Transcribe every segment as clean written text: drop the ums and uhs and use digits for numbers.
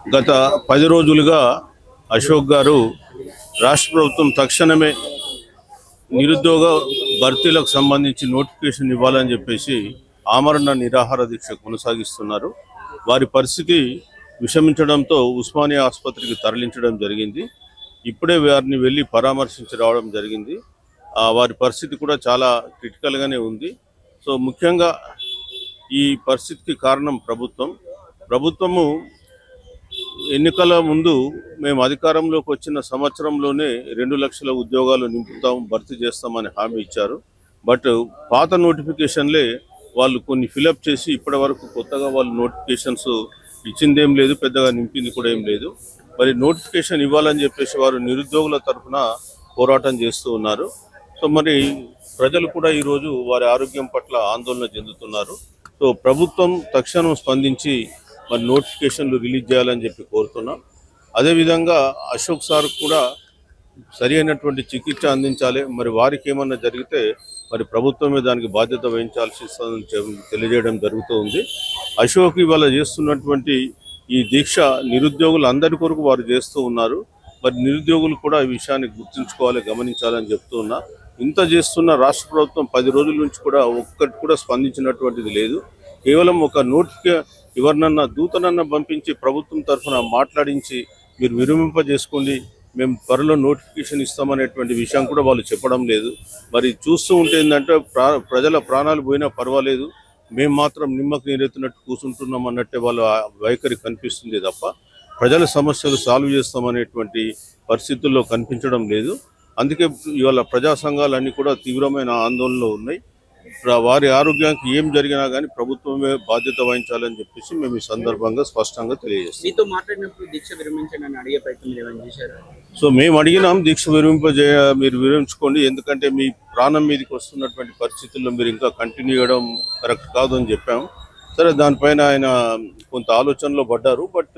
గత 10 రోజులుగా అశోక్ గారు రాష్ట్ర ప్రభుత్వం తక్షణమే నిరుద్యోగ భర్తీలకు సంబంధించి నోటిఫికేషన్ ఇవ్వాలని చెప్పేసి ఆమరణ నిరాహార దీక్ష కొనసాగిస్తున్నారు. వారి పరిస్థితి విషమించడంతో ఉస్మానియా ఆసుపత్రికి తరలించడం జరిగింది. ఇప్పుడే వారిని వెళ్ళి పరామర్శించి రావడం జరిగింది. వారి పరిస్థితి కూడా చాలా క్రిటికల్గానే ఉంది. సో ముఖ్యంగా ఈ పరిస్థితికి కారణం ప్రభుత్వము ఎన్నికల ముందు మేము అధికారంలోకి వచ్చిన సంవత్సరంలోనే 2 లక్షల ఉద్యోగాలు నింపుతాం, భర్తీ చేస్తామని హామీ ఇచ్చారు. బట్ పాత నోటిఫికేషన్లే వాళ్ళు కొన్ని ఫిలప్ చేసి ఇప్పటి వరకు కొత్తగా వాళ్ళు నోటిఫికేషన్స్ ఇచ్చిందేం లేదు, పెద్దగా నింపింది కూడా ఏం లేదు. మరి నోటిఫికేషన్ ఇవ్వాలని చెప్పేసి వారు నిరుద్యోగుల తరఫున పోరాటం చేస్తూ ఉన్నారు. సో మరి ప్రజలు కూడా ఈరోజు వారి ఆరోగ్యం పట్ల ఆందోళన చెందుతున్నారు. సో ప్రభుత్వం తక్షణం స్పందించి మరి నోటిఫికేషన్లు రిలీజ్ చేయాలని చెప్పి కోరుతున్నాం. అదేవిధంగా అశోక్ సార్ కూడా సరి అయినటువంటి చికిత్స అందించాలి. మరి వారికి ఏమన్నా జరిగితే మరి ప్రభుత్వమే దానికి బాధ్యత వహించాల్సి తెలియజేయడం జరుగుతూ ఉంది. అశోక్ ఇవాళ చేస్తున్నటువంటి ఈ దీక్ష నిరుద్యోగులు అందరి కొరకు వారు చేస్తూ ఉన్నారు. మరి నిరుద్యోగులు కూడా ఈ విషయాన్ని గుర్తుంచుకోవాలి, గమనించాలని చెప్తూ ఉన్నా. ఇంత చేస్తున్న రాష్ట్ర ప్రభుత్వం 10 రోజుల నుంచి కూడా ఒక్కటి కూడా స్పందించినటువంటిది లేదు. కేవలం ఒక ఎవరినన్నా దూతనన్నా పంపించి ప్రభుత్వం తరఫున మాట్లాడించి మీరు విరమింపజేసుకోండి, మేము త్వరలో నోటిఫికేషన్ ఇస్తామనేటువంటి విషయం కూడా వాళ్ళు చెప్పడం లేదు. మరి చూస్తూ ఉంటే ఏంటంటే ప్రజల ప్రాణాలు పోయినా పర్వాలేదు, మేము మాత్రం నిమ్మకు నీరెత్తినట్టు కూర్చుంటున్నాం అన్నట్టే వాళ్ళ వైఖరి కనిపిస్తుంది తప్ప ప్రజల సమస్యలు సాల్వ్ చేస్తామనేటువంటి పరిస్థితుల్లో కనిపించడం లేదు. అందుకే ఇవాళ ప్రజా సంఘాలన్నీ కూడా తీవ్రమైన ఆందోళనలో ఉన్నాయి. వారి ఆరోగ్యానికి ఏం జరిగినా కానీ ప్రభుత్వమే బాధ్యత వహించాలని చెప్పేసి మేము ఈ సందర్భంగా స్పష్టంగా తెలియజేస్తాం. సో మేము అడిగినాం, దీక్ష మీరు విరమించుకోండి, ఎందుకంటే మీ ప్రాణం మీదకి వస్తున్నటువంటి పరిస్థితుల్లో మీరు ఇంకా కంటిన్యూ చేయడం కరెక్ట్ కాదు అని చెప్పాము. సరే, దానిపైన ఆయన కొంత ఆలోచనలో పడ్డారు. బట్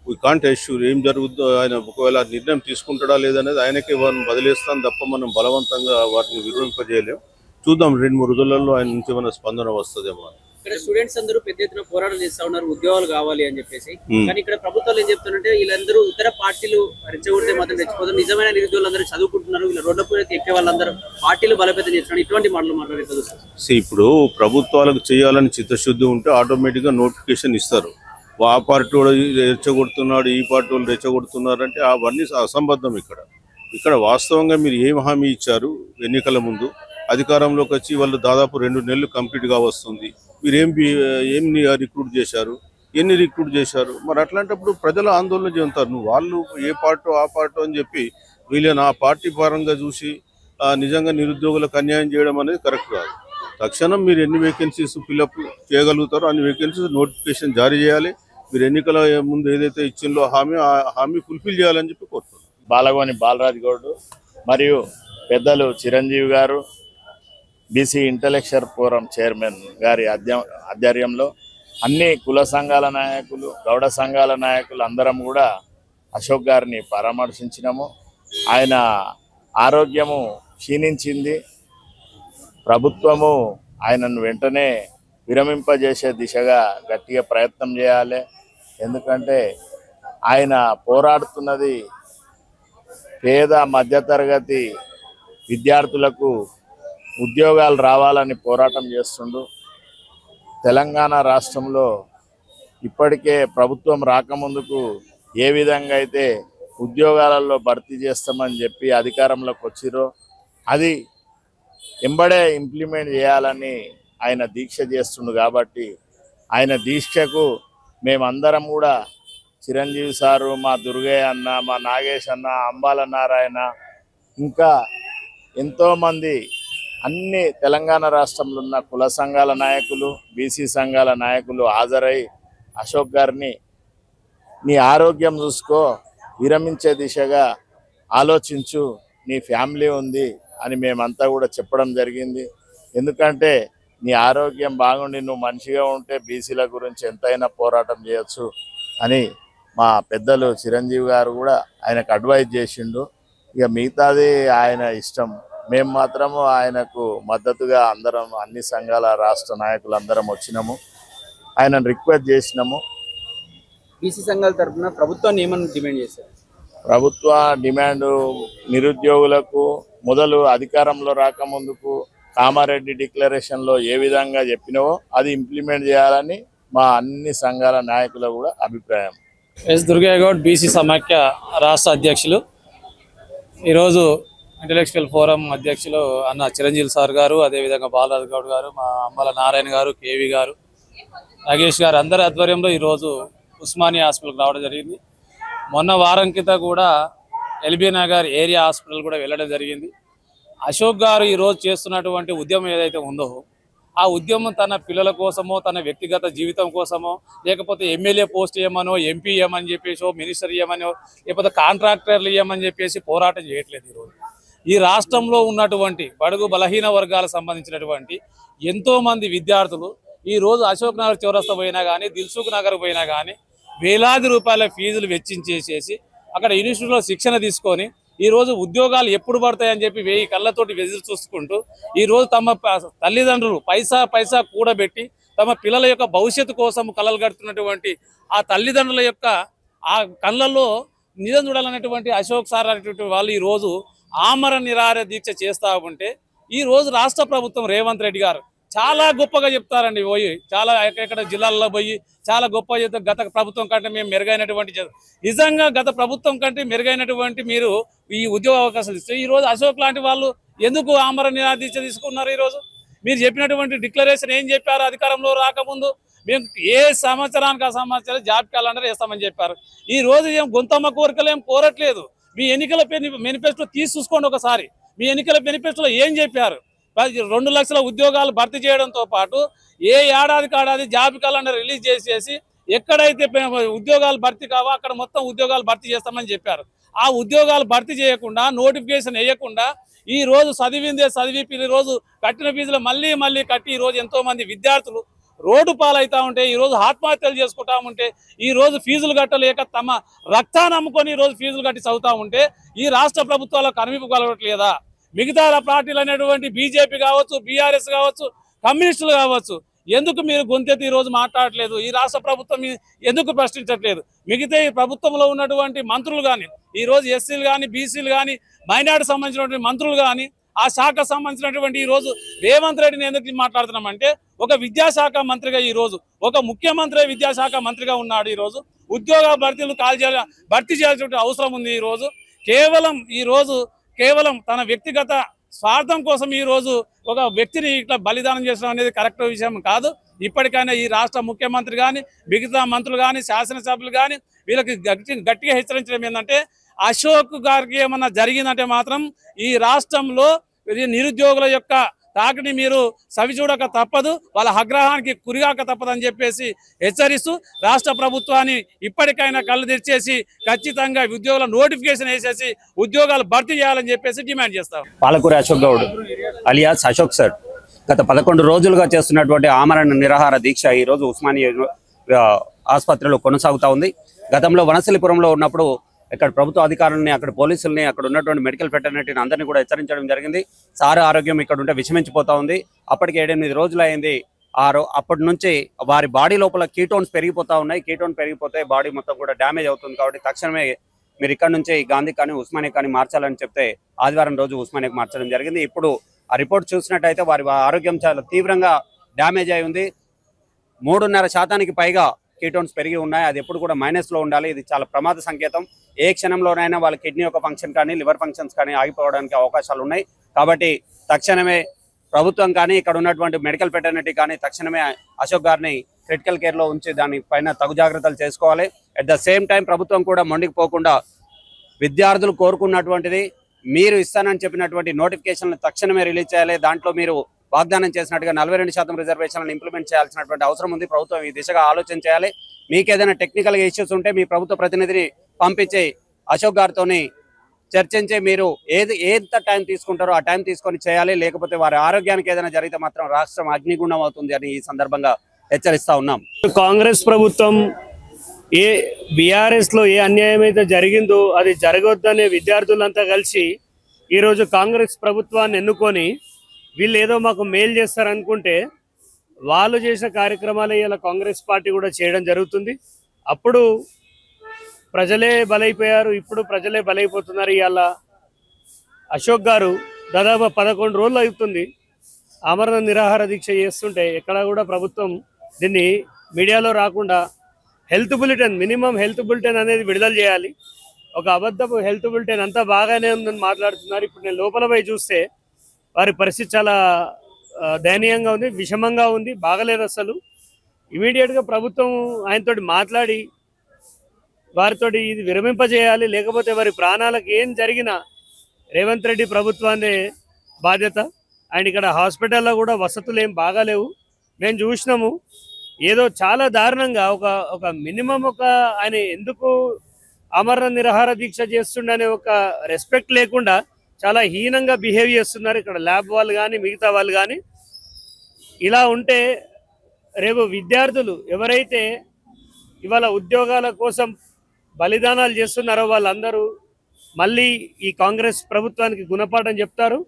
వీ కాంట్ ఎష్యూర్ ఏం జరుగుతుందో, ఆయన ఒకవేళ నిర్ణయం తీసుకుంటాడా లేదనేది ఆయనకే వారిని వదిలేస్తాం తప్ప మనం బలవంతంగా వారిని విరమింపజేయలేము. చూద్దాం, 2-3 రోజులలో ఆయన నుంచి ఏమైనా స్పందన వస్తుందేమో. ఇక్కడ స్టూడెంట్స్ అందరూ పెద్ద ఎత్తున పోరాటం చేస్తా ఉన్నారు, ఉద్యోగాలు కావాలి అని చెప్పేసి. కానీ ఇక్కడ ప్రభుత్వాలు ఏం చెప్తున్నారంటే వీళ్ళందరూ ఇతర పార్టీలు రెచ్చగొడితే మాత్రం రెచ్చిపోతారు, నిజమైన నిరుద్యోగులందరూ చదువుకుంటున్నారు, వీళ్ళ రోడ్లపై ఎక్కే వాళ్ళందరూ పార్టీలు బలోపేతం చేస్తున్నారు, ఇటువంటి మాటలు మాట్లాడేది. ఇప్పుడు ప్రభుత్వాలకు చేయాలని చిత్తశుద్ధి ఉంటే ఆటోమేటిక్గా నోటిఫికేషన్ ఇస్తారు. ఆ పార్టీ వాడు రెచ్చగొడుతున్నాడు, ఈ పార్టీ వాళ్ళు రెచ్చగొడుతున్నారు అంటే అవన్నీ అసంబద్ధం. ఇక్కడ వాస్తవంగా మీరు ఏం హామీ ఇచ్చారు ఎన్నికల ముందు? అధికారంలోకి వచ్చి వాళ్ళు దాదాపు 2 నెలలు కంప్లీట్గా వస్తుంది. మీరు ఏం రిక్రూట్ చేశారు, ఎన్ని రిక్రూట్ చేశారు? మరి అట్లాంటప్పుడు ప్రజల ఆందోళన చెందుతారు. వాళ్ళు ఏ పార్టీ ఆ పార్టీ అని చెప్పి వీళ్ళని ఆ పార్టీ పరంగా చూసి నిజంగా నిరుద్యోగులకు అన్యాయం చేయడం అనేది కరెక్ట్ కాదు. తక్షణం మీరు ఎన్ని వేకెన్సీస్ ఫిల్అప్ చేయగలుగుతారో అన్ని వేకెన్సీస్ నోటిఫికేషన్ జారీ చేయాలి. మీరు ఎన్నికల ముందు ఏదైతే ఇచ్చిందో హామీ ఫుల్ఫిల్ చేయాలని చెప్పి కోరుతున్నాను. బాలగోని బాలరాజ్ గౌడ్ మరియు పెద్దలు చిరంజీవి గారు, బీసీ ఇంటలెక్చువల్ ఫోరం చైర్మన్ గారి ఆధ్వర్యంలో అన్ని కుల సంఘాల నాయకులు, గౌడ సంఘాల నాయకులు అందరం కూడా అశోక్ గారిని పరామర్శించినాము. ఆయన ఆరోగ్యము క్షీణించింది. ప్రభుత్వము ఆయనను వెంటనే విరమింపజేసే దిశగా గట్టిగా ప్రయత్నం చేయాలి. ఎందుకంటే ఆయన పోరాడుతున్నది పేద మధ్యతరగతి విద్యార్థులకు ఉద్యోగాలు రావాలని పోరాటం చేస్తుండు. తెలంగాణ రాష్ట్రంలో ఇప్పటికే ప్రభుత్వం రాకముందుకు ఏ విధంగా అయితే ఉద్యోగాలలో భర్తీ చేస్తామని చెప్పి అధికారంలోకి వచ్చిరో అది ఎంబడే ఇంప్లిమెంట్ చేయాలని ఆయన దీక్ష చేస్తుండు. కాబట్టి ఆయన దీక్షకు మేమందరం కూడా చిరంజీవి సారు, మా దుర్గయ్య అన్న, మా నాగేష్ అన్న, అంబాల నారాయణ, ఇంకా ఎంతోమంది అన్ని తెలంగాణ రాష్ట్రంలో ఉన్న కుల సంఘాల నాయకులు, బీసీ సంఘాల నాయకులు హాజరై అశోక్ గారిని నీ ఆరోగ్యం చూసుకో, విరమించే దిశగా ఆలోచించు, నీ ఫ్యామిలీ ఉంది అని మేమంతా కూడా చెప్పడం జరిగింది. ఎందుకంటే నీ ఆరోగ్యం బాగుండి నువ్వు మంచిగా ఉంటే బీసీల గురించి ఎంతైనా పోరాటం చేయొచ్చు అని మా పెద్దలు చిరంజీవి గారు కూడా ఆయనకు అడ్వైజ్ చేసిండు. ఇక మిగతాది ఆయన ఇష్టం. మేము మాత్రము ఆయనకు మద్దతుగా అందరం అన్ని సంఘాల రాష్ట్ర నాయకులు అందరం వచ్చినాము. ఆయనను రిక్వెస్ట్ చేసినాము. బీసీ సంఘాల తరఫున ప్రభుత్వాన్ని ఏమని డిమాండ్ చేశారు? ప్రభుత్వ డిమాండ్ నిరుద్యోగులకు మొదలు అధికారంలో రాకముందుకు కామారెడ్డి డిక్లరేషన్లో ఏ విధంగా చెప్పినవో అది ఇంప్లిమెంట్ చేయాలని మా అన్ని సంఘాల నాయకుల కూడా అభిప్రాయం. ఎస్ దుర్గయ్య బీసీ సమాఖ్య రాష్ట్ర అధ్యక్షులు. ఈరోజు ఇంటలెక్చువల్ ఫోరం అధ్యక్షులు అన్న చిరంజీవి సార్ గారు, అదేవిధంగా బాలరాజు గౌడ్ గారు, మా అమ్మల నారాయణ గారు, కేవి గారు, నాగేష్ గారు అందరి ఆధ్వర్యంలో ఈరోజు ఉస్మానియా హాస్పిటల్కి రావడం జరిగింది. మొన్న వారం కింద కూడా ఎల్బీ నగర్ ఏరియా హాస్పిటల్ కూడా వెళ్ళడం జరిగింది. అశోక్ గారు ఈరోజు చేస్తున్నటువంటి ఉద్యమం ఏదైతే ఉందో ఆ ఉద్యమం తన పిల్లల కోసమో, తన వ్యక్తిగత జీవితం కోసమో, లేకపోతే ఎమ్మెల్యే పోస్ట్ ఇవ్వమనో, ఎంపీ ఇవ్వమని చెప్పేసో, మినిస్టర్ ఇవ్వమనో, లేకపోతే కాంట్రాక్టర్లు ఇవ్వమని చెప్పేసి పోరాటం చేయట్లేదు. ఈరోజు ఈ రాష్ట్రంలో ఉన్నటువంటి బడుగు బలహీన వర్గాలకు సంబంధించినటువంటి ఎంతోమంది విద్యార్థులు ఈరోజు అశోక్ నగర్ చౌరస్తా పోయినా కానీ, దిల్సుఖ్ నగర్ పోయినా కానీ వేలాది రూపాయల ఫీజులు వెచ్చించేసేసి అక్కడ యూనివర్సిటీలో శిక్షణ తీసుకొని ఈరోజు ఉద్యోగాలు ఎప్పుడు పడతాయని చెప్పి 1000 కళ్ళతోటి ఎదురు చూసుకుంటూ ఈరోజు తమ తల్లిదండ్రులు పైసా కూడబెట్టి తమ పిల్లల యొక్క భవిష్యత్తు కోసం కలలు కడుతున్నటువంటి ఆ తల్లిదండ్రుల యొక్క ఆ కళ్ళల్లో నిజం చూడాలనేటువంటి అశోక్ సార్ అనేటువంటి వాళ్ళు ఈరోజు ఆమరణ నిరాహార దీక్ష చేస్తూ ఉంటే ఈరోజు రాష్ట్ర ప్రభుత్వం రేవంత్ రెడ్డి గారు చాలా గొప్పగా చెప్తారండి. పోయి చాలా ఎక్కడెక్కడ జిల్లాల్లో పోయి చాలా గొప్ప చెప్తారు. గత ప్రభుత్వం కంటే మేము మెరుగైనటువంటి నిజంగా గత ప్రభుత్వం కంటే మెరుగైనటువంటి మీరు ఈ ఉద్యోగ అవకాశాలు ఇస్తే ఈరోజు అశోక్ లాంటి వాళ్ళు ఎందుకు ఆమరణ నిరాహార దీక్ష తీసుకున్నారు? ఈరోజు మీరు చెప్పినటువంటి డిక్లరేషన్ ఏం చెప్పారు? అధికారంలో రాకముందు మేము ఏ సంవత్సరానికి ఆ సంవత్సరం జాబ్ క్యాలెండర్ వేస్తామని చెప్పారు. ఈ రోజు ఏం గొంతమ్మ కోరికలు ఏం కోరట్లేదు. మీ ఎన్నికల మేనిఫెస్టో తీసి చూసుకోండి ఒకసారి. మీ ఎన్నికల మేనిఫెస్టోలో ఏం చెప్పారు? 2 లక్షల ఉద్యోగాలు భర్తీ చేయడంతో పాటు ఏ ఏడాది జాబ్ క్యాలెండర్ రిలీజ్ చేసేసి ఎక్కడైతే ఉద్యోగాలు భర్తీ కావో అక్కడ మొత్తం ఉద్యోగాలు భర్తీ చేస్తామని చెప్పారు. ఆ ఉద్యోగాలు భర్తీ చేయకుండా, నోటిఫికేషన్ వేయకుండా ఈ రోజు చదివి రోజు కట్టిన ఫీజులు మళ్ళీ కట్టి ఈ రోజు ఎంతో మంది విద్యార్థులు రోడ్డు పాలవుతా ఉంటే, ఈ రోజు ఆత్మహత్యలు చేసుకుంటా ఉంటే, ఈ రోజు ఫీజులు కట్టలేక తమ రక్తాన్ని అమ్ముకొని ఈ రోజు ఫీజులు కట్టి చదువుతా ఉంటే ఈ రాష్ట్ర ప్రభుత్వాలకు కనిపించగలగట్లేదా? మిగతా పార్టీలు అనేటువంటి బీజేపీ కావచ్చు, బీఆర్ఎస్ కావచ్చు, కమ్యూనిస్టులు కావచ్చు, ఎందుకు మీరు గొంతెత్తి ఈ రోజు మాట్లాడట్లేదు? ఈ రాష్ట్ర ప్రభుత్వం ఎందుకు ప్రశ్నించట్లేదు? మిగతా ఈ ప్రభుత్వంలో ఉన్నటువంటి మంత్రులు కానీ, ఈ రోజు ఎస్సీలు కానీ, బీసీలు కానీ, మైనార్టీ సంబంధించినటువంటి మంత్రులు కానీ, ఆ శాఖకు సంబంధించినటువంటి ఈ రోజు రేవంత్ రెడ్డిని ఎందుకు మాట్లాడుతున్నామంటే ఒక విద్యాశాఖ మంత్రిగా ఈ రోజు ఒక ముఖ్యమంత్రి విద్యాశాఖ మంత్రిగా ఉన్నాడు. ఈ రోజు ఉద్యోగ భర్తీలు భర్తీ చేయాల్సిన అవసరం ఉంది. ఈ రోజు కేవలం తన వ్యక్తిగత స్వార్థం కోసం ఈ రోజు ఒక వ్యక్తిని ఇట్లా బలిదానం చేసడం అనేది కరెక్ట్ విషయం కాదు. ఇప్పటికైనా ఈ రాష్ట్ర ముఖ్యమంత్రి కానీ, మిగతా మంత్రులు కానీ, శాసనసభ్యులు కానీ వీళ్ళకి గట్టిగా హెచ్చరించడం ఏంటంటే అశోక్ గారికి ఏమన్నా జరిగిందంటే మాత్రం ఈ రాష్ట్రంలో నిరుద్యోగుల యొక్క తాకిని మీరు సవిచూడక తప్పదు, వాళ్ళ ఆగ్రహానికి కురిగాక తప్పదని చెప్పేసి హెచ్చరిస్తూ రాష్ట్ర ప్రభుత్వాన్ని ఇప్పటికైనా కళ్ళు తెరిచేసి ఖచ్చితంగా ఉద్యోగుల నోటిఫికేషన్ వేసేసి ఉద్యోగాలు భర్తీ చేయాలని చెప్పేసి డిమాండ్ చేస్తాం. పాలకూరి అశోక్ గౌడ్ అలియాస్ అశోక్ సార్ గత 11 రోజులుగా చేస్తున్నటువంటి ఆమరణ నిరాహార దీక్ష ఈరోజు ఉస్మానియా ఆసుపత్రిలో కొనసాగుతూ ఉంది. గతంలో వనసలిపురంలో ఉన్నప్పుడు ఇక్కడ ప్రభుత్వ అధికారులని, అక్కడ పోలీసుల్ని, అక్కడ ఉన్నటువంటి మెడికల్ ఫెటర్నిటీని అందరినీ కూడా హెచ్చరించడం జరిగింది. సార్ ఆరోగ్యం ఇక్కడ ఉంటే విషమించిపోతూ ఉంది. అప్పటికి 7-8 రోజులు అయింది. అప్పటి నుంచి వారి బాడీ లోపల కీటోన్స్ పెరిగిపోతూ ఉన్నాయి. కీటోన్ పెరిగిపోతే బాడీ మొత్తం కూడా డ్యామేజ్ అవుతుంది. కాబట్టి తక్షణమే మీరు ఇక్కడ నుంచి గాంధీ కానీ ఉస్మానియా కానీ మార్చాలని చెప్తే ఆదివారం రోజు ఉస్మానియాకి మార్చడం జరిగింది. ఇప్పుడు ఆ రిపోర్ట్ చూసినట్టయితే వారి ఆరోగ్యం చాలా తీవ్రంగా డ్యామేజ్ అయి ఉంది. 3.5% పైగా కీటోన్స్ పెరిగి ఉన్నాయి. అది ఎప్పుడు కూడా మైనస్లో ఉండాలి. ఇది చాలా ప్రమాద సంకేతం. ఏ క్షణంలోనైనా వాళ్ళ కిడ్నీ యొక్క ఫంక్షన్ కానీ, లివర్ ఫంక్షన్స్ కానీ ఆగిపోవడానికి అవకాశాలు ఉన్నాయి. కాబట్టి తక్షణమే ప్రభుత్వం కానీ, ఇక్కడ ఉన్నటువంటి మెడికల్ ఫెటర్నిటీ కానీ తక్షణమే అశోక్ గారిని క్రిటికల్ కేర్లో ఉంచి దానిపైన తగు జాగ్రత్తలు చేసుకోవాలి. అట్ ద సేమ్ టైం ప్రభుత్వం కూడా మొండికి పోకుండా విద్యార్థులు కోరుకున్నటువంటిది మీరు ఇస్తానని చెప్పినటువంటి నోటిఫికేషన్లు తక్షణమే రిలీజ్ చేయాలి. దాంట్లో మీరు వాగ్దానం చేసినట్టుగా 42% రిజర్వేషన్లను ఇంప్లిమెంట్ చేయాల్సినటువంటి అవసరం ఉంది. ప్రభుత్వం ఈ దిశగా ఆలోచన చేయాలి. మీకు ఏదైనా టెక్నికల్ ఇష్యూస్ ఉంటే మీ ప్రభుత్వ ప్రతినిధిని పంపించి అశోక్ గారితో చర్చించి మీరు ఎంత టైం తీసుకుంటారో ఆ టైం తీసుకొని చేయాలి. లేకపోతే వారి ఆరోగ్యానికి ఏదైనా జరిగితే మాత్రం రాష్ట్రం అగ్నిగుండం అవుతుంది అని ఈ సందర్భంగా హెచ్చరిస్తా ఉన్నాం. కాంగ్రెస్ ప్రభుత్వం బీఆర్ఎస్ లో ఏ అన్యాయం అయితే జరిగిందో అది జరగొద్దనే విద్యార్థులంతా కలిసి ఈరోజు కాంగ్రెస్ ప్రభుత్వాన్ని ఎన్నుకొని వీళ్ళు ఏదో మాకు మేలు చేస్తారనుకుంటే వాళ్ళు చేసిన కార్యక్రమాలు ఇలా కాంగ్రెస్ పార్టీ కూడా చేయడం జరుగుతుంది. అప్పుడు ప్రజలే బలైపోయారు, ఇప్పుడు ప్రజలే బలైపోతున్నారు. ఇవాళ అశోక్ గారు దాదాపు 11 రోజులు అవుతుంది ఆమరణ నిరాహార దీక్ష చేస్తుంటే ఎక్కడ కూడా ప్రభుత్వం దీన్ని మీడియాలో రాకుండా health bulletin, minimum health bulletin అనేది విడుదల చేయాలి. ఒక అబద్ధపు హెల్త్ బులెటిన్ అంతా బాగానే ఉందని మాట్లాడుతున్నారు. ఇప్పుడు నేను లోపల పోయి చూస్తే వారి పరిస్థితి చాలా దయనీయంగా ఉంది, విషమంగా ఉంది, బాగలేదు అసలు. ఇమీడియట్గా ప్రభుత్వం ఆయనతోటి మాట్లాడి వారితోటి ఇది విరమింపజేయాలి. లేకపోతే వారి ప్రాణాలకు ఏం జరిగినా రేవంత్ రెడ్డి ప్రభుత్వాన్ని బాధ్యత. ఆయన ఇక్కడ హాస్పిటల్లో కూడా వసతులు ఏం బాగాలేవు, మేము చూసినాము. ఏదో చాలా దారుణంగా ఒక మినిమం ఆయన ఎందుకు ఆమరణ నిరాహార దీక్ష చేస్తుండనే ఒక రెస్పెక్ట్ లేకుండా చాలా హీనంగా బిహేవ్ చేస్తున్నారు ఇక్కడ ల్యాబ్ వాళ్ళు కానీ మిగతా వాళ్ళు కానీ. ఇలా ఉంటే రేపు విద్యార్థులు ఎవరైతే ఇవాళ ఉద్యోగాల కోసం బలిదానాలు చేస్తున్నారో వాళ్ళందరూ మళ్ళీ ఈ కాంగ్రెస్ ప్రభుత్వానికి గుణపాఠం చెప్తారు.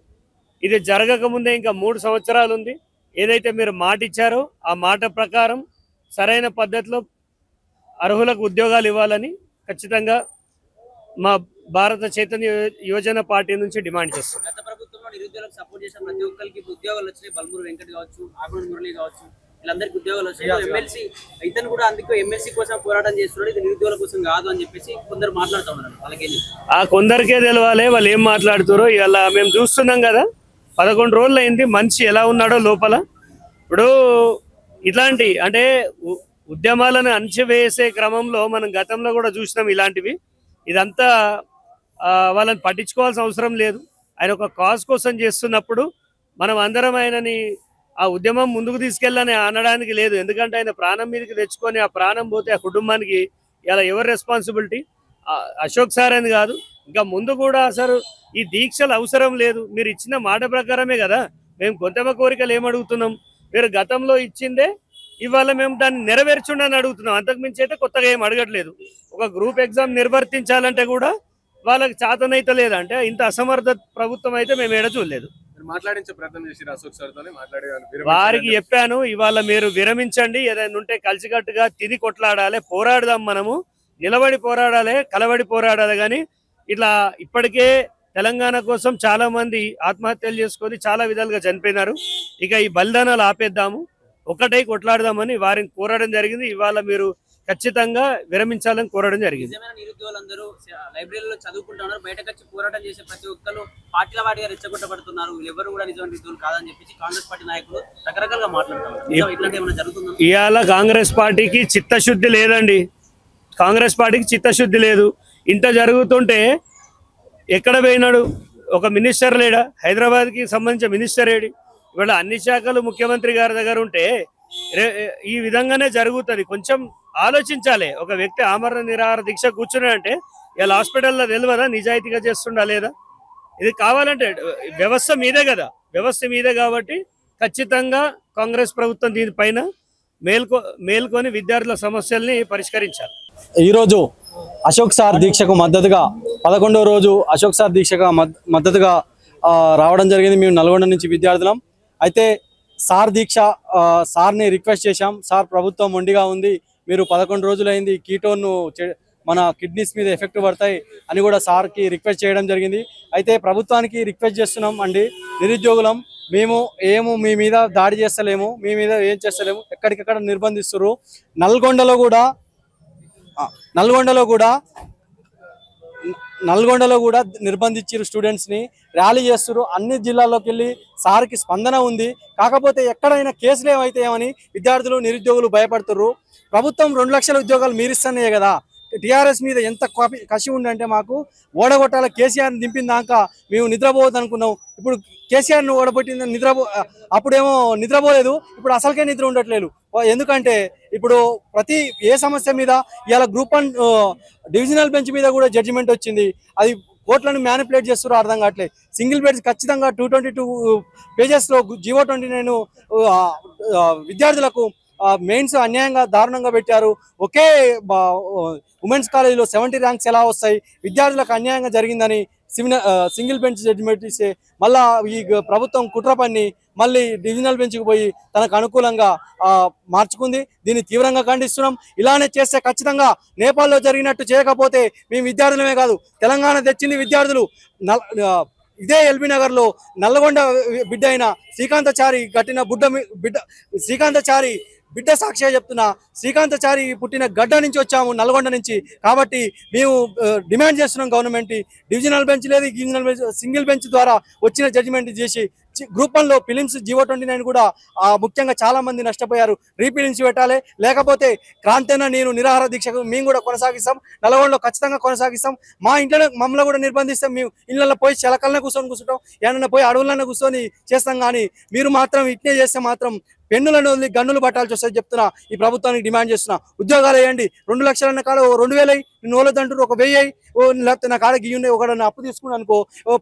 ఇది జరగకముందే ఇంకా 3 సంవత్సరాలు ఉంది. ఏదైతే మీరు మాట ఇచ్చారో ఆ మాట ప్రకారం సరైన పద్ధతిలో అర్హులకు ఉద్యోగాలు ఇవ్వాలని ఖచ్చితంగా మా భారత చైతన్య యువజన పార్టీ నుంచి డిమాండ్ చేస్తాం. గత ప్రభుత్వంలో నిరుద్యోగులకు సపోర్ట్ చేసిన ప్రతి ఒక్కరికి ఉద్యోగాలు వచ్చినాయి. బల్మూరు వెంకట్ కావచ్చు, ఆగూరు మురళి కావచ్చు, వీళ్ళందరికీ ఉద్యోగాలు వచ్చాయి. ఎమ్మెల్సీ ఇతను కూడా అందుకు ఎమ్మెల్సీ కోసం పోరాటం చేస్తున్నాడు, ఇది నిరుద్యోగుల కోసం కాదు అని చెప్పేసి కొందరు మాట్లాడుతూ ఉన్నారు. వాళ్ళకి ఆ కొందరికే తెలవాలి వాళ్ళు ఏం మాట్లాడుతారో. ఇలా మేము చూస్తున్నాం కదా, 11 రోజులు అయింది. మనిషి ఎలా ఉన్నాడో లోపల. ఇప్పుడు ఇట్లాంటి అంటే ఉద్యమాలను అణచివేసే క్రమంలో మనం గతంలో కూడా చూసినాం ఇలాంటివి. ఇదంతా వాళ్ళని పట్టించుకోవాల్సిన అవసరం లేదు. ఆయన ఒక కాజ్ కోసం చేస్తున్నప్పుడు మనం అందరం ఆయనని ఆ ఉద్యమం ముందుకు తీసుకెళ్ళని అనడానికి లేదు. ఎందుకంటే ఆయన ప్రాణం మీదకి తెచ్చుకొని ఆ ప్రాణం పోతే ఆ కుటుంబానికి ఇలా ఎవరు రెస్పాన్సిబిలిటీ? అశోక్ సార్ అని కాదు, ఇంకా ముందు కూడా అసలు ఈ దీక్షలు అవసరం లేదు. మీరు ఇచ్చిన మాట ప్రకారమే కదా మేము కొంతమ కోరికలు ఏమడుగుతున్నాం. మీరు గతంలో ఇచ్చిందే ఇవాళ మేము దాన్ని నెరవేర్చుండని అడుగుతున్నాం. అంతకుమించి అయితే కొత్తగా ఏం అడగట్లేదు. ఒక గ్రూప్ ఎగ్జామ్ నిర్వర్తించాలంటే కూడా వాళ్ళకి చేతనైతే లేదంటే ఇంత అసమర్థ ప్రభుత్వం అయితే మేము ఏడ చూడలేదు. మాట్లాడించే ప్రయత్నం చేసి అశోక్ సార్ తోనే వారికి చెప్పాను, ఇవాళ మీరు విరమించండి, ఏదైనా ఉంటే కలిసికట్టుగా తిని కొట్లాడాలి, పోరాడదాం, మనము నిలబడి పోరాడాలి, కలబడి పోరాడాలి. కానీ ఇట్లా ఇప్పటికే తెలంగాణ కోసం చాలా మంది ఆత్మహత్యలు చేసుకొని చాలా విధాలుగా చనిపోయినారు. ఇక ఈ బలిదానాలు ఆపేద్దాము, ఒకటై కొట్లాడదామని వారిని కోరడం జరిగింది. ఇవాళ మీరు ఖచ్చితంగా విరమించాలని కోరడం జరిగింది. నిరుద్యోగులందరూ లైబ్రరీలో చదువుకుంటున్నారు, బయటకు వచ్చి పోరాటం చేసే ప్రతి ఒక్కరు పార్టీల వాటిగా రెచ్చగొట్టబడుతున్నారు. ఎవరు కూడా నిజమైన నిరుద్యోగులు కాదని చెప్పి కాంగ్రెస్ పార్టీ నాయకులు రకరకాలుగా మాట్లాడుతున్నారు. ఇవాళ కాంగ్రెస్ పార్టీకి చిత్తశుద్ధి లేదండి. కాంగ్రెస్ పార్టీకి చిత్తశుద్ధి లేదు. ఇంత జరుగుతుంటే ఎక్కడ పోయినాడు? ఒక మినిస్టర్ లేడా? హైదరాబాద్కి సంబంధించిన మినిస్టర్ ఏడి? ఇవాళ అన్ని శాఖలు ముఖ్యమంత్రి గారి దగ్గర ఉంటే ఈ విధంగానే జరుగుతుంది. కొంచెం ఆలోచించాలి. ఒక వ్యక్తి ఆమరణ నిరాహార దీక్ష కూర్చున్నాడంటే ఇలా హాస్పిటల్లో తెలియదా నిజాయితీగా చేస్తుండా లేదా? ఇది కావాలంటే వ్యవస్థ మీదే కదా, వ్యవస్థ మీదే. కాబట్టి ఖచ్చితంగా కాంగ్రెస్ ప్రభుత్వం దీనిపైన మేల్కొని విద్యార్థుల సమస్యల్ని పరిష్కరించాలి. ఈరోజు అశోక్ సార్ దీక్షకు మద్దతుగా 11వ రోజు అశోక్ సార్ దీక్షకు మద్దతుగా రావడం జరిగింది. మేము నల్గొండ నుంచి విద్యార్థులం. అయితే సార్ దీక్ష సార్ని రిక్వెస్ట్ చేశాం, సార్ ప్రభుత్వం మొండిగా ఉంది, మీరు 11 రోజులైంది, కీటోన్ను మన కిడ్నీస్ మీద ఎఫెక్ట్ పడతాయి అని కూడా సార్కి రిక్వెస్ట్ చేయడం జరిగింది. అయితే ప్రభుత్వానికి రిక్వెస్ట్ చేస్తున్నాం అండి, నిరుద్యోగులం మేము మీ మీద దాడి చేస్తలేము, మీ మీద ఏం చేస్తలేము, ఎక్కడికక్కడ నిర్బంధిస్తున్నారు. నల్గొండలో కూడా నిర్బంధించారు స్టూడెంట్స్ని, ర్యాలీ చేస్తారు. అన్ని జిల్లాల్లోకి వెళ్ళి సార్కి స్పందన ఉంది. కాకపోతే ఎక్కడైనా కేసులు ఏమైతాయేమని విద్యార్థులు నిరుద్యోగులు భయపడుతున్నారు. ప్రభుత్వం 2 లక్షల ఉద్యోగాలు మీరిస్తున్నాయి కదా. టీఆర్ఎస్ మీద ఎంత కసి ఉందంటే మాకు ఓడగొట్టాల కేసీఆర్ని దింపిందాక మేము నిద్రపోవద్దు అనుకున్నాం. ఇప్పుడు కేసీఆర్ని ఓడగొట్టింది అప్పుడేమో నిద్రపోలేదు, ఇప్పుడు అసలుకే నిద్ర ఉండట్లేదు. ఎందుకంటే ఇప్పుడు ప్రతి ఏ సమస్య మీద ఇవాళ గ్రూప్ 1 డివిజనల్ బెంచ్ మీద కూడా జడ్జిమెంట్ వచ్చింది. అది కోర్టులను మ్యానిపులేట్ చేస్తారో అర్థం కావట్లేదు. సింగిల్ బెడ్ ఖచ్చితంగా 222 పేజెస్లో G/O 29 విద్యార్థులకు మెయిన్స్ అన్యాయంగా దారుణంగా పెట్టారు. ఒకే ఉమెన్స్ కాలేజీలో 70 ర్యాంక్స్ ఎలా వస్తాయి? విద్యార్థులకు అన్యాయంగా జరిగిందని సింగిల్ బెంచ్ జడ్జిమెంట్ ఇస్తే మళ్ళా ఈ ప్రభుత్వం కుట్ర పన్ని మళ్ళీ డివిజనల్ బెంచ్కి పోయి తనకు అనుకూలంగా మార్చుకుంది. దీన్ని తీవ్రంగా ఖండిస్తున్నాం. ఇలానే చేస్తే ఖచ్చితంగా నేపాల్లో జరిగినట్టు చేయకపోతే మేము విద్యార్థులమే కాదు, తెలంగాణ తెచ్చింది విద్యార్థులు. ఇదే ఎల్బీ నగర్లో నల్లగొండ బిడ్డ అయిన శ్రీకాంతచారి కట్టిన బిడ్డ శ్రీకాంతచారి బిడ్డ సాక్షిగా చెప్తున్నా, శ్రీకాంతచారి పుట్టిన గడ్డ నుంచి వచ్చాము, నల్గొండ నుంచి. కాబట్టి మేము డిమాండ్ చేస్తున్నాం గవర్నమెంట్ డివిజనల్ బెంచ్ లేదు, గివిజనల్ బెంచ్ సింగిల్ బెంచ్ ద్వారా వచ్చిన జడ్జిమెంట్ చేసి గ్రూప్ 1లో ఫిలిమ్స్ G29 కూడా ముఖ్యంగా చాలా మంది నష్టపోయారు. రీఫిలిమ్స్ పెట్టాలి, లేకపోతే క్రాంతేన నేను నిరాహార దీక్షకు మేము కూడా కొనసాగిస్తాం. నల్గొండలో ఖచ్చితంగా కొనసాగిస్తాం. మా ఇంట్లో మమ్మల్ని కూడా నిర్బంధిస్తాం. మేము ఇళ్ళల్లో పోయి చెలకలనే కూర్చొని ఏమన్నా పోయి అడవులన్నా కూర్చొని చేస్తాం. కానీ మీరు మాత్రం ఇట్నే చేస్తే మాత్రం పెన్నులను వదిలి గన్నులు పట్టాల్సి వస్తుంది చెప్తున్నా. ఈ ప్రభుత్వానికి డిమాండ్ చేస్తున్నా, ఉద్యోగాలు వేయండి. 2 లక్షలన్న కాడ 2000 నువ్వు వాళ్ళదంటారు, ఒక 1000 లేకపోతే నా కాడ గీ ఉన్నాయి, ఒకడన్నా అప్పు తీసుకున్నాను అనుకో,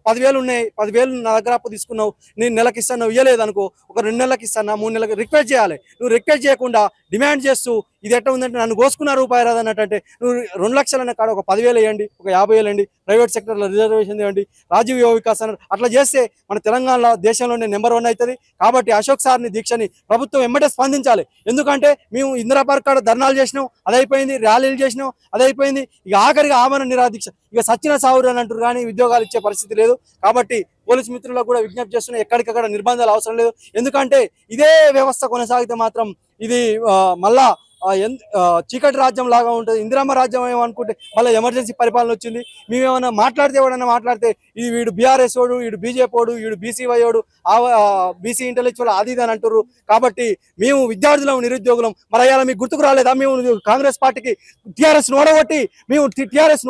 10,000 ఉన్నాయి, 10,000 నా దగ్గర అప్పు తీసుకున్నావు, నేను నెలకి ఇస్తాను, ఇవ్వలేదు అనుకో, ఒక 2 నెలలకు ఇస్తాను, 3 నెలలకు రిక్వెస్ట్ చేయాలి. నువ్వు రిక్వెస్ట్ చేయకుండా డిమాండ్ చేస్తూ ఇది ఎట్లా ఉందంటే నన్ను కోసుకున్న రూపాయి రాదన్నట్టు. నువ్వు 2 లక్షలన్న కాడ ఒక 10,000 వేయండి, ఒక 50,000 వేయండి, ప్రైవేట్ సెక్టర్లో రిజర్వేషన్ ఇవ్వండి, రాజీవ్ యువ వికాస్ అన్నారు. అట్లా చేస్తే మన తెలంగాణలో దేశంలోనే నెంబర్ 1 అవుతుంది. కాబట్టి అశోక్ సార్ని దీక్షని ప్రభుత్వం వెంబడే స్పందించాలి. ఎందుకంటే మేము ఇందిరా పార్క్ కాడ ధర్నాలు చేసినాం, అదైపోయింది, ర్యాలీలు చేసినాం, అదైపోయింది. ఇక ఆఖరిగా ఆమరణ నిరాదీక్ష, ఇక సచ్చిన సావురు అని అంటారు కానీ ఉద్యోగాలు ఇచ్చే పరిస్థితి లేదు. కాబట్టి పోలీసు మిత్రులకు కూడా విజ్ఞప్తి చేస్తున్నా, ఎక్కడికక్కడ నిర్బంధాలు అవసరం లేదు. ఎందుకంటే ఇదే వ్యవస్థ కొనసాగితే మాత్రం ఇది మళ్ళా చీకటి రాజ్యం లాగా ఉంటుంది. ఇందిరమ్మ రాజ్యం ఏమనుకుంటే మళ్ళీ ఎమర్జెన్సీ పరిపాలన వచ్చింది. మేమేమన్నా మాట్లాడితే ఎవడన్నా మాట్లాడితే ఇది వీడు బీఆర్ఎస్ వాడు, వీడు బీజేపీ వాడు, వీడు బీసీవై వాడు, బీసీ ఇంటెలెక్చువల్ అది ఇది అని అంటారు. కాబట్టి మేము విద్యార్థులం, నిరుద్యోగులం. మరి అయ్యాల మీకు గుర్తుకు రాలేదా? మేము కాంగ్రెస్ పార్టీకి టీఆర్ఎస్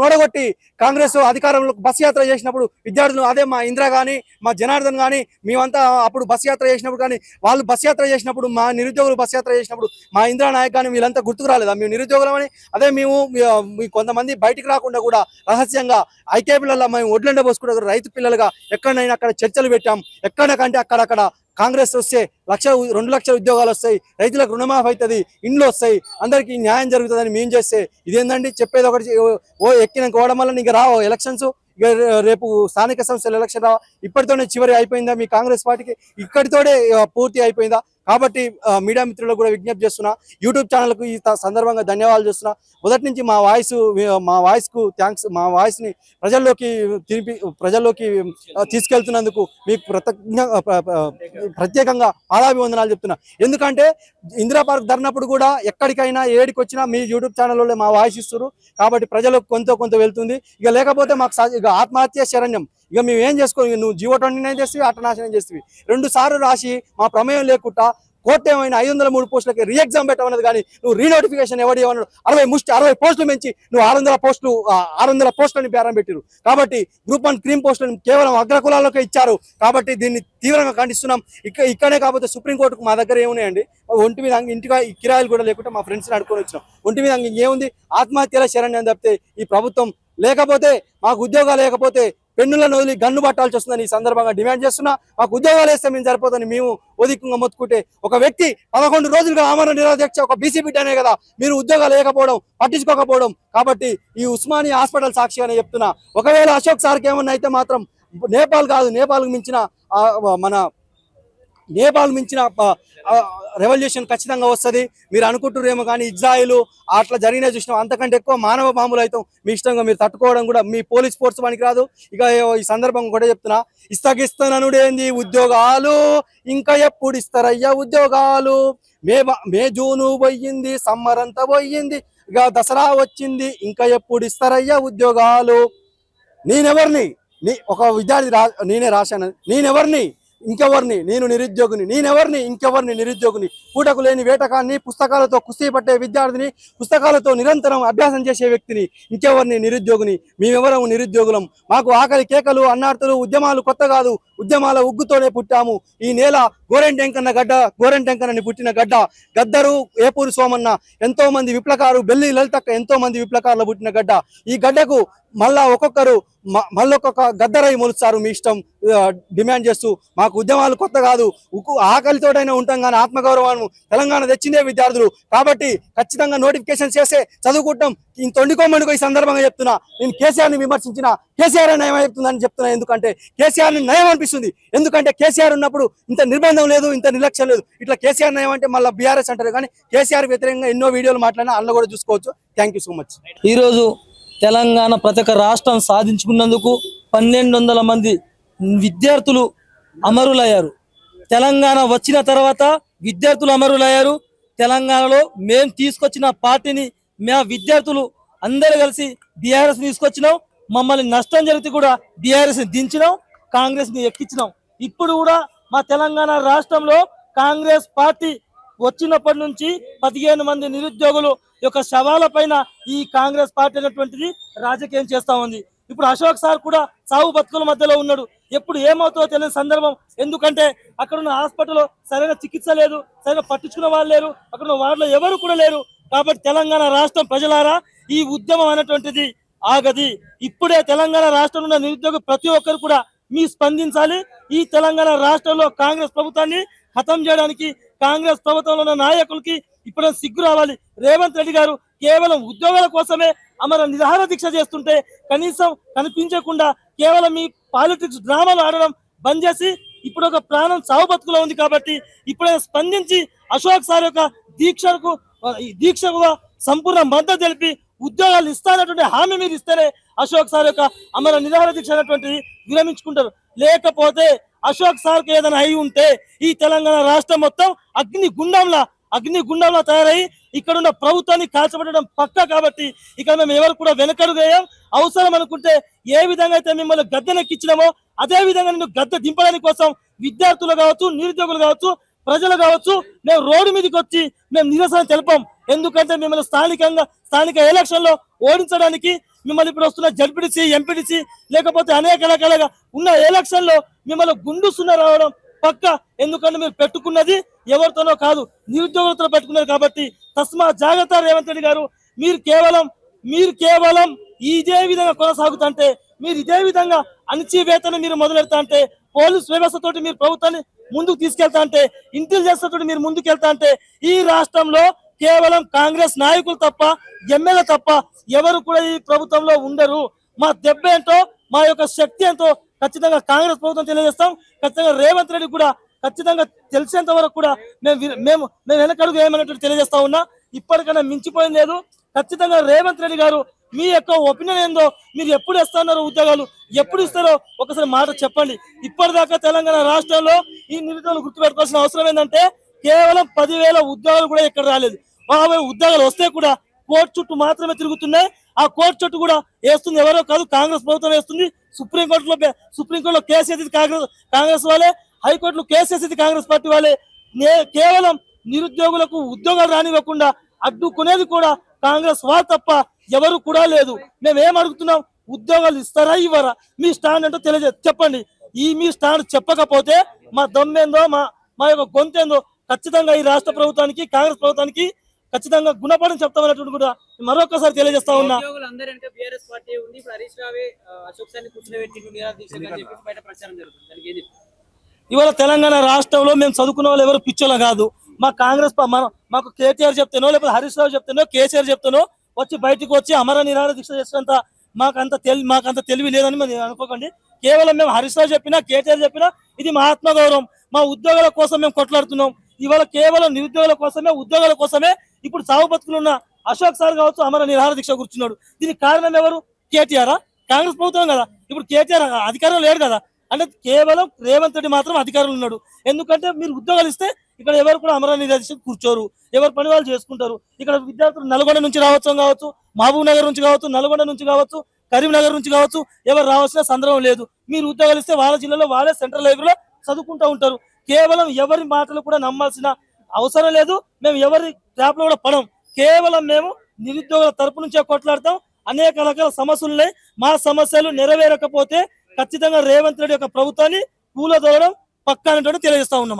ఓడగొట్టి కాంగ్రెస్ అధికారంలో బస్ యాత్ర చేసినప్పుడు విద్యార్థులు, అదే మా ఇందిరా కానీ మా జనార్దన్ కానీ మేమంతా అప్పుడు బస్ యాత్ర చేసినప్పుడు, కానీ వాళ్ళు బస్ యాత్ర చేసినప్పుడు, మా నిరుద్యోగులు బస్ యాత్ర చేసినప్పుడు మా ఇందిరా నాయక్ కానీ వీళ్ళంతా గుర్తుకు రాలేదా? మేము నిరుద్యోగులమని. అదే మేము కొంతమంది బయటికి రాకుండా కూడా రహస్యంగా ఐకేపీలలో మేము ఒడ్లెండ పోసుకుంటే రైతు పిల్లలుగా ఎక్కడైనా అక్కడ చర్చలు పెట్టాం. ఎక్కడికంటే అక్కడక్కడ కాంగ్రెస్ వస్తే 2 లక్షల ఉద్యోగాలు వస్తాయి, రైతులకు రుణమాఫీ అవుతుంది, ఇండ్లు వస్తాయి, అందరికీ న్యాయం జరుగుతుందని మేము చేస్తే ఇదేందండి చెప్పేది ఒకటి. ఎక్కినాక ఓడడం వల్ల నీకు రావు ఎలక్షన్స్, రేపు స్థానిక సంస్థల ఎలక్షన్ రావా? ఇప్పటితోనే చివరి అయిపోయిందా మీ కాంగ్రెస్ పార్టీకి? ఇక్కడితోనే పూర్తి అయిపోయిందా? కాబట్టి మీడియా మిత్రులకు కూడా విజ్ఞప్తి చేస్తున్నా, యూట్యూబ్ ఛానల్కు ఈ సందర్భంగా ధన్యవాదాలు చేస్తున్నా. మొదటి నుంచి మా వాయిస్కు థ్యాంక్స్. మా వాయిస్ని ప్రజల్లోకి తీసుకెళ్తున్నందుకు మీకు ప్రత్యేకంగా పాదాభివందనాలు చెప్తున్నా. ఎందుకంటే ఇందిరా పార్క్ ధర్నప్పుడు కూడా ఎక్కడికైనా ఏడికి వచ్చినా మీ యూట్యూబ్ ఛానల్లో మా వాయిస్ ఇస్తారు. కాబట్టి ప్రజలకు కొంత వెళ్తుంది. ఇక లేకపోతే మాకు ఇక ఆత్మహత్య శరణ్యం. ఇక మేము ఏం చేసుకో, నువ్వు G29 చేస్తేవి, అట్టనాశనం చేస్తేవి. 2 సార్లు రాసి మా ప్రమేయం లేకుండా కోర్టు ఏమైనా 503 పోస్టులకి రీఎగ్జామ్ పెట్టమన్నది. కానీ నువ్వు రీనోటిఫికేషన్ ఎవరు ఏమన్నాడు? 60 పోస్టులు పెంచి నువ్వు 600 పోస్టులని బేరం పెట్టిరు. కాబట్టి గ్రూప్ 1 క్రీమ్ పోస్టులను కేవలం అగ్రకులాలకే ఇచ్చారు. కాబట్టి దీన్ని తీవ్రంగా ఖండిస్తున్నాం. ఇక్కడే కాకపోతే సుప్రీంకోర్టుకు మా దగ్గర ఏమున్నాయండి? ఒంటి మీద ఇంటిగా కిరాయిలు కూడా లేకుండా మా ఫ్రెండ్స్ని అడుకొని వచ్చినాం. ఒంటి మీద ఇంకేముంది? ఆత్మహత్యల శరణ్యం తప్పితే ఈ ప్రభుత్వం లేకపోతే, మాకు ఉద్యోగాలు లేకపోతే పెన్నులను వదిలి గన్ను పట్టాల్సి వస్తుందని ఈ సందర్భంగా డిమాండ్ చేస్తున్నా. మాకు ఉద్యోగాలు వేస్తే మేము సరిపోతుంది. మేము ఒదికంగా మొత్తుకుంటే ఒక వ్యక్తి 11 రోజులుగా ఆమరణ నిరాదీక్ష, ఒక బీసీ బిడ్డనే కదా, మీరు ఉద్యోగాలు లేకపోవడం, పట్టించుకోకపోవడం. కాబట్టి ఈ ఉస్మానియా హాస్పిటల్ సాక్షిగానే చెప్తున్నా, ఒకవేళ అశోక్ సార్కి ఏమన్నా అయితే మాత్రం నేపాల్కు మించిన రెవల్యూషన్ ఖచ్చితంగా వస్తుంది. మీరు అనుకుంటున్నారేమో కానీ ఇజ్రాయిల్ అట్లా జరిగినా చూసినాం. అంతకంటే ఎక్కువ మానవ బాంబులు అవుతాం. మీ ఇష్టంగా మీరు తట్టుకోవడం కూడా మీ పోలీస్ ఫోర్స్ పనికి రాదు. ఇక ఈ సందర్భంగా కూడా చెప్తున్నా, ఇస్తాననుడేంది ఉద్యోగాలు, ఇంకా ఎప్పుడు ఇస్తారయ్యా ఉద్యోగాలు? మే జూను పోయింది, సమ్మర్ అంతా పోయింది, ఇక దసరా వచ్చింది, ఇంకా ఎప్పుడు ఇస్తారయ్యా ఉద్యోగాలు? నేనెవరిని? ఒక విద్యార్థి నేనే రాశాను. నేనెవరిని? ఇంకెవరిని? నేను నిరుద్యోగిని. నేనెవరిని? ఇంకెవరిని? నిరుద్యోగిని. పూటకు లేని వేటకాన్ని, పుస్తకాలతో కుస్తీ పట్టే విద్యార్థిని, పుస్తకాలతో నిరంతరం అభ్యాసం చేసే వ్యక్తిని. ఇంకెవరిని? నిరుద్యోగిని. మేమెవరం నిరుద్యోగులం. మాకు ఆకలి కేకలు, అన్నార్తులు, ఉద్యమాలు కొత్త కాదు. ఉద్యమాల ఉగ్గుతోనే పుట్టాము. ఈ నేల గోరెంటెంకన్నని పుట్టిన గడ్డ. గద్దరు, ఏపూరు సోమన్న, ఎంతో మంది విప్లకారు, బెల్లి లలితక్క, ఎంతో మంది విప్లకారులు పుట్టిన గడ్డ. ఈ గడ్డకు మళ్ళొక్కొక్క గద్దరై మొలుస్తారు. మీ ఇష్టం డిమాండ్ చేస్తూ, మాకు ఉద్యమాలు కొత్త కాదు. ఆకలితోటైనా ఉంటాం కానీ ఆత్మగౌరవాన్ని తెలంగాణ తెచ్చిందే విద్యార్థులు. కాబట్టి ఖచ్చితంగా నోటిఫికేషన్ చేస్తే చదువుకుంటాం. తొండికోమనుకో ఈ సందర్భంగా చెప్తున్నా. నేను కేసీఆర్ని విమర్శించిన కేసీఆర్ నయం చెప్తుందని చెప్తున్నా. ఎందుకంటే కేసీఆర్ని నయం అనిపిస్తుంది. ఎందుకంటే కేసీఆర్ ఉన్నప్పుడు ఇంత నిర్బంధం లేదు, ఇంత నిర్లక్ష్యం లేదు. ఇట్లా కేసీఆర్ నయం అంటే మళ్ళీ బీఆర్ఎస్ అంటారు. కానీ కేసీఆర్ వ్యతిరేకంగా ఎన్నో వీడియోలు మాట్లాడినా అందులో కూడా చూసుకోవచ్చు. Thank you so much. ఈరోజు తెలంగాణ ప్రత్యేక రాష్ట్రం సాధించుకున్నందుకు 1200 మంది విద్యార్థులు అమరులయ్యారు. తెలంగాణ వచ్చిన తర్వాత విద్యార్థులు అమరులయ్యారు. తెలంగాణలో మేము తీసుకొచ్చిన పార్టీని మా విద్యార్థులు అందరూ కలిసి బీఆర్ఎస్ తీసుకొచ్చినాం. మమ్మల్ని నష్టం జరిగితే కూడా బీఆర్ఎస్ దించినాం, కాంగ్రెస్ ని ఎక్కించినాం. ఇప్పుడు కూడా మా తెలంగాణ రాష్ట్రంలో కాంగ్రెస్ పార్టీ వచ్చినప్పటి నుంచి 15 మంది నిరుద్యోగులు యొక్క శవాల పైన ఈ కాంగ్రెస్ పార్టీ అనేటువంటిది రాజకీయం చేస్తా ఉంది. ఇప్పుడు అశోక్ సార్ కూడా సాగు బతుకుల మధ్యలో ఉన్నాడు. ఎప్పుడు ఏమవుతుందో తెలియని సందర్భం. ఎందుకంటే అక్కడ ఉన్న హాస్పిటల్లో సరైన చికిత్స లేదు, సరైన పట్టించుకున్న వాళ్ళు లేరు, అక్కడ ఉన్న వార్డులో ఎవరు కూడా లేరు. కాబట్టి తెలంగాణ రాష్ట్రం ప్రజలారా, ఈ ఉద్యమం అనేటువంటిది ఆగది. ఇప్పుడే తెలంగాణ రాష్ట్రంలో ఉన్న నిరుద్యోగ ప్రతి ఒక్కరు కూడా మీ స్పందించాలి. ఈ తెలంగాణ రాష్ట్రంలో కాంగ్రెస్ ప్రభుత్వాన్ని ఖతం చేయడానికి కాంగ్రెస్ ప్రభుత్వంలో ఉన్న నాయకులకి ఇప్పుడు సిగ్గు రావాలి. రేవంత్ రెడ్డి గారు కేవలం ఉద్యోగాల కోసమే అమర నిరాహార దీక్ష చేస్తుంటే కనీసం కనిపించకుండా కేవలం ఈ పాలిటిక్స్ డ్రామాలు ఆడడం బంద్ చేసి ఇప్పుడు ఒక ప్రాణం సాగు బతుకులో ఉంది. కాబట్టి ఇప్పుడే స్పందించి అశోక్ సార్ యొక్క దీక్షకు సంపూర్ణ మద్దతు తెలిపి ఉద్యోగాలు ఇస్తానటువంటి హామీ మీరు ఇస్తేనే అశోక్ సార్ యొక్క అమర నిరాహార దీక్ష అనేటువంటిది విరమించుకుంటారు. లేకపోతే అశోక్ సార్కి ఏదైనా అయి ఉంటే ఈ తెలంగాణ రాష్ట్రం మొత్తం అగ్ని గుండంలా తయారయ్యి ఇక్కడ ఉన్న ప్రభుత్వాన్ని కాల్చబడడం పక్క. కాబట్టి ఇక్కడ మేము ఎవరు కూడా వెనకడుగు వేయం. అవసరం అనుకుంటే ఏ విధంగా అయితే మిమ్మల్ని గద్దెనెక్కించినామో అదే విధంగా నేను గద్దె దింపడానికి కోసం విద్యార్థులు కావచ్చు, నిరుద్యోగులు కావచ్చు, ప్రజలు కావచ్చు, మేము రోడ్డు మీదకి వచ్చి మేము నిరసన తెలిపాం. ఎందుకంటే మిమ్మల్ని స్థానిక ఎలక్షన్ లో ఓడించడానికి మిమ్మల్ని ఇప్పుడు వస్తున్న జడ్పీటీసీ, ఎంపీటీసీ లేకపోతే అనేక రకాలుగా ఉన్న ఎలక్షన్ లో మిమ్మల్ని గుండు సున్నా రావడం పక్క. ఎందుకంటే మీరు పెట్టుకున్నది ఎవరితోనో కాదు, నిరుద్యోగులతో పెట్టుకున్నారు. కాబట్టి తస్మా జాగ్రత్త రేవంత్ రెడ్డి గారు. మీరు కేవలం ఇదే విధంగా కొనసాగుతుంటే, మీరు ఇదే విధంగా అణచివేతను మీరు మొదలెడతా అంటే, పోలీస్ వ్యవస్థతోటి మీరు ప్రభుత్వాన్ని ముందుకు తీసుకెళ్తా అంటే, ఇంటెలిజెన్స్ తోటి మీరు ముందుకు వెళ్తా అంటే ఈ రాష్ట్రంలో కేవలం కాంగ్రెస్ నాయకులు తప్ప, ఎమ్మెల్యే తప్ప ఎవరు కూడా ఈ ప్రభుత్వంలో ఉండరు. మా దెబ్బ ఏంటో, మా యొక్క శక్తి ఏంటో ఖచ్చితంగా కాంగ్రెస్ ప్రభుత్వం తెలియజేస్తాం. ఖచ్చితంగా రేవంత్ రెడ్డి కూడా ఖచ్చితంగా తెలిసేంత వరకు కూడా మేము వెనకడుగు ఏమన్నట్టు తెలియజేస్తా ఉన్నా. ఇప్పటికైనా మించిపోయింది లేదు. ఖచ్చితంగా రేవంత్ రెడ్డి గారు మీ యొక్క ఒపీనియన్ ఏందో, మీరు ఎప్పుడు ఇస్తున్నారో ఉద్యోగాలు ఎప్పుడు ఇస్తారో ఒకసారి మాట చెప్పండి. ఇప్పటిదాకా తెలంగాణ రాష్ట్రంలో ఈ నిరుద్యోగులు గుర్తుపెట్టుకోవాల్సిన అవసరం ఏంటంటే, కేవలం 10,000 ఉద్యోగాలు కూడా ఇక్కడ రాలేదు. 50 ఉద్యోగాలు వస్తే కూడా కోర్టు చుట్టూ మాత్రమే తిరుగుతున్నాయి. ఆ కోర్టు చుట్టూ కూడా వేస్తుంది ఎవరో కాదు, కాంగ్రెస్ ప్రభుత్వం వేస్తుంది. సుప్రీంకోర్టులో కేసు వేసేది కాంగ్రెస్ వాళ్ళే, హైకోర్టులో కేసు వేసేది కాంగ్రెస్ పార్టీ వాళ్ళే. కేవలం నిరుద్యోగులకు ఉద్యోగాలు రానివ్వకుండా అడ్డుకునేది కూడా కాంగ్రెస్ వాళ్ళు తప్ప ఎవరు కూడా లేదు. మేము ఏం అడుగుతున్నాం, ఉద్యోగాలు ఇస్తారా ఇవ్వరా, మీ స్టాండ్ ఏంటో చెప్పండి. మీ స్టాండ్ చెప్పకపోతే మా దమ్మేందో, మా యొక్క గొంతేందో ఖచ్చితంగా ఈ రాష్ట్ర ప్రభుత్వానికి, కాంగ్రెస్ ప్రభుత్వానికి ఖచ్చితంగా గుణపడం చెప్తామన్నట్టు కూడా మరొకసారి తెలియజేస్తా ఉన్నా. ఇవాళ తెలంగాణ రాష్ట్రంలో మేము చదువుకున్న వాళ్ళు ఎవరు పిచ్చోళ్ళ కాదు. మా కాంగ్రెస్ మాకు కేటీఆర్ చెప్తానో లేకపోతే హరీష్ రావు చెప్తానో కేసీఆర్ చెప్తానో వచ్చి బయటకు వచ్చి అమర నిరాహార దీక్ష చేసినంత మాకంత తెలివి లేదని మీరు అనుకోకండి. కేవలం మేము హరీష్ రావు చెప్పినా, కేటీఆర్ చెప్పినా ఇది మా ఆత్మగౌరవం. మా ఉద్యోగాల కోసం మేము కొట్లాడుతున్నాం. ఇవాళ కేవలం నిరుద్యోగుల కోసమే, ఉద్యోగాల కోసమే ఇప్పుడు సాగు బతుకులున్న అశోక్ సార్ కావచ్చు అమర నిరాహార దీక్ష కూర్చున్నాడు. దీనికి కారణం ఎవరు? కేటీఆర్, కాంగ్రెస్ ప్రభుత్వం కదా. ఇప్పుడు కేటీఆర్ అధికారం లేడు కదా. అంటే కేవలం రేవంత్ రెడ్డి మాత్రం అధికారులు ఉన్నాడు. ఎందుకంటే మీరు ఉద్యోగాలు ఇస్తే ఇక్కడ ఎవరు కూడా అమర నిరాహార దీక్ష కూర్చోరు, ఎవరు పని వాళ్ళు చేసుకుంటారు. ఇక్కడ విద్యార్థులు నల్గొండ నుంచి కావచ్చు, మహబూబ్ నగర్ నుంచి కావచ్చు, నల్గొండ నుంచి కావచ్చు, కరీంనగర్ నుంచి కావచ్చు, ఎవరు రావాల్సిన సందర్భం లేదు. మీరు ఉద్యోగాలు ఇస్తే వాళ్ళ జిల్లాలో వాళ్ళే సెంట్రల్ లైబ్రరీలో చదువుకుంటూ ఉంటారు. కేవలం ఎవరి మాటలు కూడా నమ్మాల్సిన అవసరం లేదు. మేము ఎవరి ట్రాప్ లో కూడా పడం. కేవలం మేము నిరుద్యోగుల తరపు నుంచే కొట్లాడతాం. అనేక రకాల సమస్యలు ఉన్నాయి. మా సమస్యలు నెరవేరకపోతే ఖచ్చితంగా రేవంత్ రెడ్డి యొక్క ప్రభుత్వాన్ని కూలదోవడం పక్కా అనేటువంటి తెలియజేస్తా ఉన్నాం.